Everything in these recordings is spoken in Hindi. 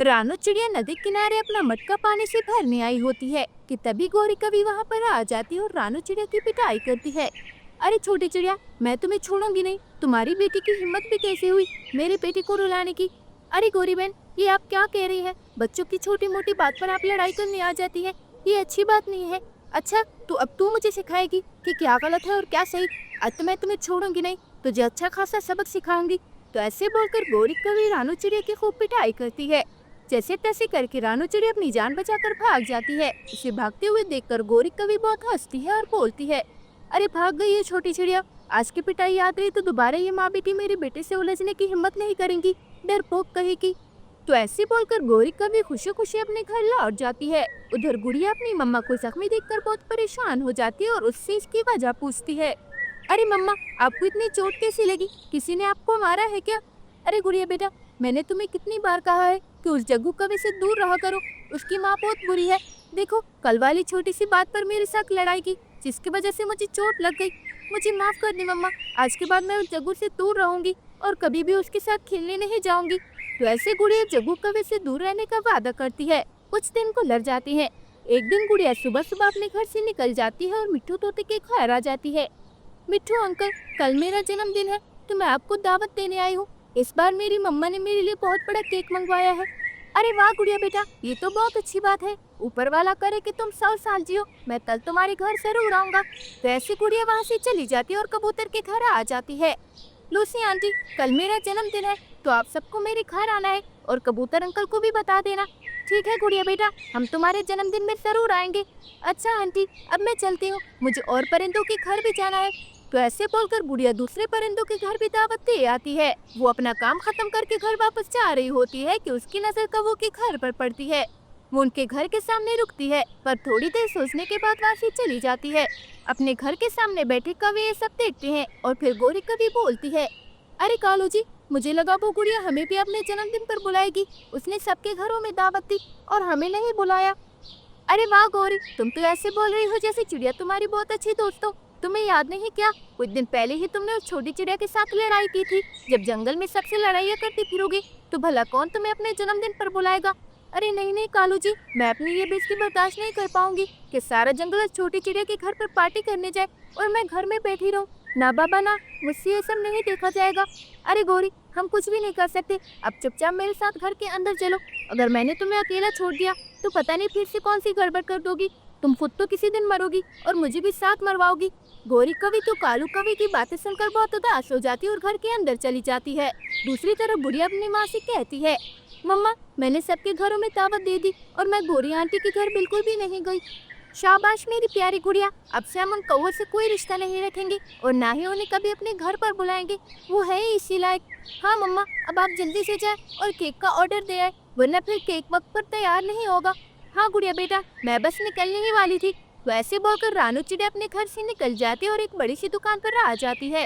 रानू चिड़िया नदी किनारे अपना मटका पानी से भरने आई होती है कि तभी गौरी कभी वहाँ पर आ जाती है और रानू चिड़िया की पिटाई करती है। अरे छोटी चिड़िया, मैं तुम्हें छोड़ूंगी नहीं। तुम्हारी बेटी की हिम्मत भी कैसे हुई मेरी बेटी को रुलाने की। अरे गौरी बहन, ये आप क्या कह रही है? बच्चों की छोटी मोटी बात पर आप लड़ाई करने आ जाती है, ये अच्छी बात नहीं है। अच्छा, तो अब तू मुझे सिखाएगी कि क्या गलत है और क्या सही। आज तो मैं तुम्हें छोड़ूंगी नहीं, तुझे अच्छा खासा सबक सिखाऊंगी। तो ऐसे बोलकर गौरी कभी रानू चिड़िया की खूब पिटाई करती है। जैसे तैसे करके रानू चिड़िया अपनी जान बचाकर भाग जाती है। इसे भागते हुए देखकर गौरी कभी बहुत हंसती है और बोलती है, अरे भाग गई ये छोटी चिड़िया। आज की पिटाई याद रही तो दोबारा ये माँ बेटी मेरे बेटे से उलझने की हिम्मत नहीं करेंगी, डरपोक कहेगी। तो ऐसे बोलकर गौरी कभी खुशी खुशी अपने घर लौट जाती है। उधर गुड़िया अपनी मम्मा को जख्मी देखकर बहुत परेशान हो जाती है और उससे इसकी वजह पूछती है। अरे मम्मा, आपको इतनी चोट कैसी लगी? किसी ने आपको मारा है क्या? अरे गुड़िया बेटा, मैंने तुम्हें कितनी बार कहा है कि उस जग्गू कवि से दूर रहा करो, उसकी माँ बहुत बुरी है। देखो, कल वाली छोटी सी बात पर मेरे साथ लड़ाई की, जिसकी वजह से मुझे चोट लग गई। मुझे माफ कर दी मम्मा, आज के बाद मैं उस जग्गू से दूर रहूंगी और कभी भी उसके साथ खेलने नहीं जाऊंगी। तो ऐसे गुड़िया जग्गू कवि से दूर रहने का वादा करती है। कुछ दिन को लड़ जाती है। एक दिन गुड़िया सुबह सुबह अपने घर से निकल जाती है और मिट्ठू तोते के घर आ जाती है। मिट्ठू अंकल, कल मेरा जन्मदिन है तो मैं आपको दावत देने आई हूँ। इस बार मेरी मम्मा ने मेरे लिए बहुत बड़ा केक मंगवाया है। अरे वाह गुड़िया बेटा, ये तो बहुत अच्छी बात है। ऊपर वाला करे कि तुम 100 साल जियो, मैं कल तुम्हारे घर जरूर आऊंगा। तो ऐसी गुड़िया वहाँ से चली जाती है और कबूतर के घर आ जाती है। लूसी आंटी, कल मेरा जन्मदिन है तो आप सबको मेरे घर आना है और कबूतर अंकल को भी बता देना। ठीक है गुड़िया बेटा, हम तुम्हारे जन्मदिन में जरूर आएंगे। अच्छा आंटी, अब मैं चलती हूँ, मुझे और परिंदों के घर भी जाना है। तो ऐसे बोलकर गुड़िया दूसरे परिंदों के घर भी दावत दे आती है। वो अपना काम खत्म करके घर वापस जा रही होती है कि उसकी नजर कौवों के घर पर पड़ती है। वो उनके घर के सामने रुकती है, पर थोड़ी देर सोचने के बाद वहाँ से चली जाती है। अपने घर के सामने बैठे कौवे ये सब देखते हैं और फिर गौरी कभी बोलती है, अरे कालू जी, मुझे लगा वो गुड़िया हमें भी अपने जन्मदिन पर बुलाएगी। उसने सबके घरों में दावत दी और हमें नहीं बुलाया। अरे वाह गौरी, तुम तो ऐसे बोल रही हो जैसे चिड़िया तुम्हारी बहुत अच्छी दोस्त हो। तुम्हें याद नहीं क्या, कुछ दिन पहले ही तुमने उस छोटी चिड़िया के साथ लड़ाई की थी। जब जंगल में सबसे लड़ाइयाँ करती फिरोगी तो भला कौन तुम्हें अपने जन्मदिन पर बुलाएगा। अरे नहीं नहीं कालू जी, मैं अपनी ये बेइज्जती बर्दाश्त नहीं कर पाऊंगी कि सारा जंगल उस छोटी चिड़िया के घर पर पार्टी करने जाए और मैं घर में बैठी रहूं। ना बाबा ना, मुझसे ये सब नहीं देखा जाएगा। अरे गौरी, हम कुछ भी नहीं कर सकते। अब चुपचाप मेरे साथ घर के अंदर चलो। अगर मैंने तुम्हें अकेला छोड़ दिया तो पता नहीं फिर से कौन सी गड़बड़ कर दोगी। तुम खुद तो किसी दिन मरोगी और मुझे भी साथ मरवाओगी। गौरी कवि तो कालू कवि की बातें सुनकर बहुत उदास हो जाती है और घर के अंदर चली जाती है। दूसरी तरफ बुढ़िया अपनी माँ से कहती है, मम्मा, मैंने सबके घरों में दावत दे दी और मैं गौरी आंटी के घर बिल्कुल भी नहीं गई। शाबाश मेरी प्यारी गुड़िया, अब से हम उन कौवों से कोई रिश्ता नहीं रखेंगे और ना ही उन्हें कभी अपने घर पर बुलाएंगे। वो है ही इसी लायक। हाँ मम्मा, अब आप जल्दी से जाए और केक का ऑर्डर दे आए, वरना फिर केक वक्त पर तैयार नहीं होगा। हाँ गुड़िया बेटा, मैं बस निकलने ही वाली थी। तो ऐसे बोलकर रानू चिड़िया अपने घर से निकल जाती है और एक बड़ी सी दुकान पर आ जाती है।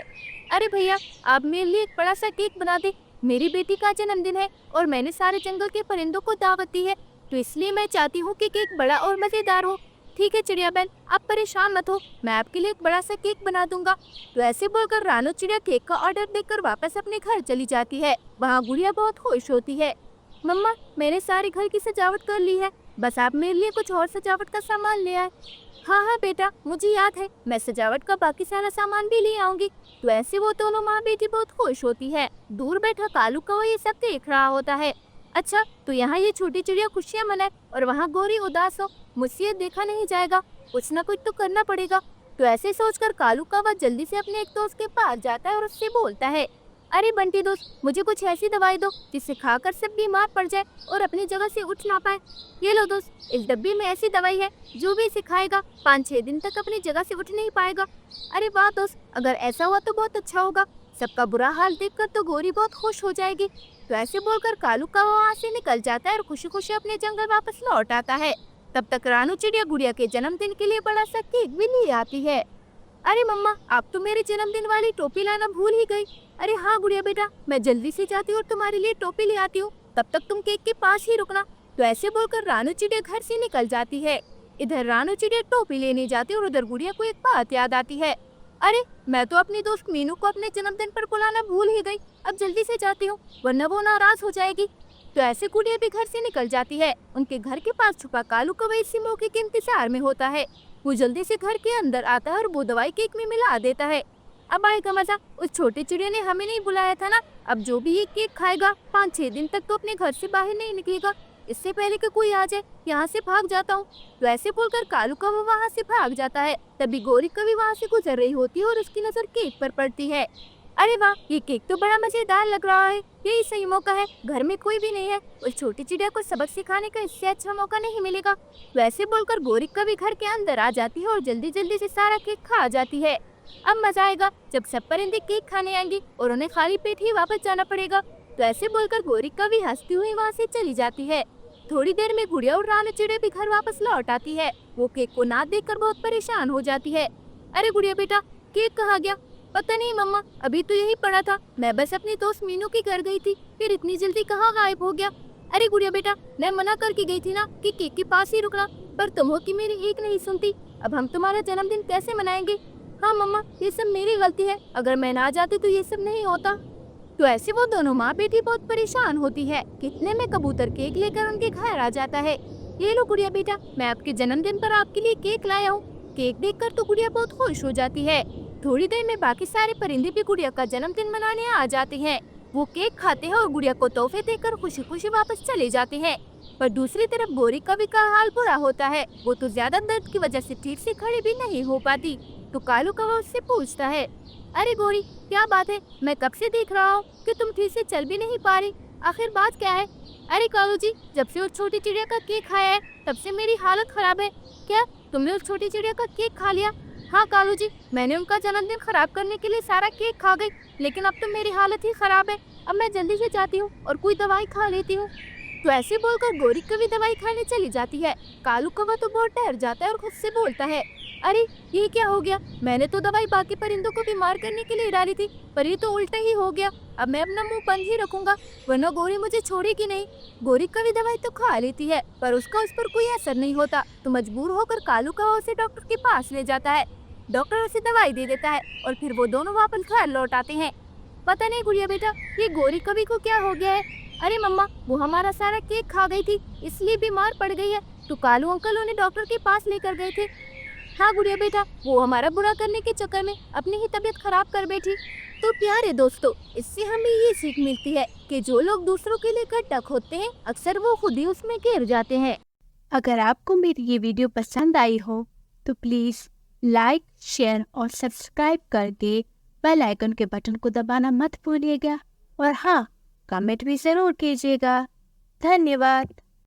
अरे भैया, आप मेरे लिए एक बड़ा सा केक बना दे। मेरी बेटी का जन्मदिन है और मैंने सारे जंगल के परिंदों को दावत दी है, तो इसलिए मैं चाहती हूँ कि केक बड़ा और मजेदार हो। ठीक है चिड़िया बहन, आप परेशान मत हो, मैं आपके लिए एक बड़ा सा केक बना दूंगा। तो ऐसे बोलकर रानू चिड़िया केक का ऑर्डर देकर वापस अपने घर चली जाती है। वहाँ गुड़िया बहुत खुश होती है। मम्मा, मैंने सारे घर की सजावट कर ली है, बस आप मेरे लिए कुछ और सजावट का सामान ले आए। हाँ हाँ बेटा, मुझे याद है, मैं सजावट का बाकी सारा सामान भी ले आऊंगी। तो ऐसे वो दोनों माँ बेटी बहुत खुश होती है। दूर बैठा कालू कौवा ये सब देख रहा होता है। अच्छा, तो यहाँ ये छोटी चिड़िया खुशियाँ मनाए और वहाँ गौरी उदास हो, मुझसे ये देखा नहीं जाएगा, कुछ ना कुछ तो करना पड़ेगा। तो ऐसे सोचकर कालू कौवा जल्दी से अपने एक दोस्त के पास जाता है और उससे बोलता है, अरे बंटी दोस्त, मुझे कुछ ऐसी दवाई दो जिसे खाकर सब बीमार पड़ जाए और अपनी जगह से उठ ना पाए। ये लो दोस्त, इस डब्बी में ऐसी दवाई है जो भी इसे खाएगा 5-6 दिन तक अपनी जगह से उठ नहीं पाएगा। अरे वाह दोस्त, अगर ऐसा हुआ तो बहुत अच्छा होगा। सबका बुरा हाल देखकर तो गौरी बहुत खुश हो जाएगी। तो ऐसे बोलकर कालू कौवा वहाँ से निकल जाता है और खुशी खुशी अपने जंगल वापस लौट आता है। तब तक रानू चिड़िया गुड़िया के जन्मदिन के लिए बड़ा सा केक भी ले आती है। अरे मम्मा, आप तो मेरे जन्मदिन वाली टोपी लाना भूल ही गई। अरे हाँ गुड़िया बेटा, मैं जल्दी से जाती हूँ और तुम्हारे लिए टोपी ले आती हूँ, तब तक तुम केक के पास ही रुकना। तो ऐसे बोलकर रानू चिड़िया घर से निकल जाती है। इधर रानू चिड़िया टोपी लेने जाती है और उधर गुड़िया को एक बात याद आती है। अरे, मैं तो अपनी दोस्त मीनू को अपने जन्मदिन पर बुलाना भूल ही गई। अब जल्दी से जाती हूँ, वरना वो नाराज हो जाएगी। तो ऐसे गुड़िया भी घर से निकल जाती है। उनके घर के पास छुपा कालू कौवा इसी मौके के इंतजार में होता है। वो जल्दी से घर के अंदर आता है और वो दवाई केक में मिला देता है। अब आएगा मजा, उस छोटी चिड़िया ने हमें नहीं बुलाया था ना। अब जो भी ये केक खाएगा 5-6 दिन तक तो अपने घर से बाहर नहीं निकलेगा। इससे पहले कि कोई आ जाए, यहाँ से भाग जाता हूँ। तो ऐसे बोलकर कालू कौवा वहाँ से भाग जाता है। तभी गोरी कभी वहाँ से गुजर रही होती है और उसकी नजर केक पर पड़ती है। अरे वाह, ये केक तो बड़ा मजेदार लग रहा है। यही सही मौका है, घर में कोई भी नहीं है। उस छोटी चिड़िया को सबक सिखाने का इससे अच्छा मौका नहीं मिलेगा। वैसे बोलकर गोरी कभी घर के अंदर आ जाती है और जल्दी जल्दी से सारा केक खा जाती है। अब मजा आएगा जब सब परिंदे केक खाने आएंगी और उन्हें खाली पेट ही वापस जाना पड़ेगा। तो ऐसे बोलकर गोरी कभी हंसती हुई वहाँ से चली जाती है। थोड़ी देर में गुड़िया और रानू चिड़िया भी घर वापस लौट आती है। वो केक को ना देखकर बहुत परेशान हो जाती है। अरे गुड़िया बेटा, केक कहाँ गया? पता नहीं मम्मा, अभी तो यही पड़ा था। मैं बस अपनी दोस्त मीनू के घर गई थी, फिर इतनी जल्दी कहाँ गायब हो गया? अरे गुड़िया बेटा, मैं मना करके गई थी ना कि केक के पास ही रुकना, पर तुम हो कि मेरी एक नहीं सुनती। अब हम तुम्हारा जन्मदिन कैसे मनाएंगे? हाँ मम्मा, ये सब मेरी गलती है। अगर मैं ना जाती तो ये सब नहीं होता। तो ऐसे वो दोनों माँ बेटी बहुत परेशान होती है। कितने में कबूतर केक लेकर उनके घर आ जाता है। ये लो गुड़िया बेटा, मैं आपके जन्मदिन पर आपके लिए केक लाया हूँ। केक देखकर तो गुड़िया बहुत खुश हो जाती है। थोड़ी देर में बाकी सारे परिंदे भी गुड़िया का जन्मदिन मनाने आ जाते हैं। वो केक खाते हैं और गुड़िया को तोहफे देकर खुशी खुशी वापस चले जाते हैं। पर दूसरी तरफ गोरी कभी का हाल बुरा होता है। वो तो ज्यादा दर्द की वजह से ठीक से खड़ी भी नहीं हो पाती। तो कालू कौवा उससे पूछता है, अरे गोरी, क्या बात है? मैं कब से देख रहा हूँ कि तुम ठीक से चल भी नहीं पा रही। आखिर बात क्या है? अरे कालू जी, जब से उस छोटी चिड़िया का केक खाया है तब से मेरी हालत खराब है। क्या तुमने उस छोटी चिड़िया का केक खा लिया? हाँ कालू जी, मैंने उनका जन्मदिन खराब करने के लिए सारा केक खा गई, लेकिन अब तो मेरी हालत ही खराब है। अब मैं जल्दी से जाती हूँ और कोई दवाई खा लेती हूँ। तो ऐसे बोलकर गोरी कभी दवाई खाने चली जाती है। कालू कौवा तो बहुत डर जाता है और खुद से बोलता है, अरे ये क्या हो गया? मैंने तो दवाई बाकी परिंदों को बीमार करने के लिए डाली थी, पर ये तो उल्टा ही हो गया। अब मैं अपना मुंह बंद ही रखूंगा, वरना गोरी मुझे छोड़ेगी नहीं। गोरी कभी दवाई तो खा लेती है, पर उसका उस पर कोई असर नहीं होता। तो मजबूर होकर कालू कौवा उसे डॉक्टर के पास ले जाता है। डॉक्टर उसे दवाई दे देता है और फिर वो दोनों वापस घर लौट आते हैं। पता नहीं गुड़िया बेटा, ये गोरी कभी को क्या हो गया है? अरे मम्मा, वो हमारा सारा केक खा गई थी, इसलिए बीमार पड़ गई है। तो कालू अंकल उन्हें डॉक्टर के पास लेकर गए थे। हाँ गुड़िया बेटा, वो हमारा बुरा करने के चक्कर में अपनी ही तबीयत खराब कर बैठी। तो प्यारे दोस्तों, इससे हमें ये सीख मिलती है कि जो लोग दूसरों के लिए घटक होते हैं, अक्सर वो खुद ही उसमें गिर जाते हैं। अगर आपको मेरी ये वीडियो पसंद आई हो तो प्लीज़ लाइक, शेयर और सब्सक्राइब करके बेल आइकन के बटन को दबाना मत भूलिएगा। और हाँ, कमेंट भी ज़रूर कीजिएगा। धन्यवाद।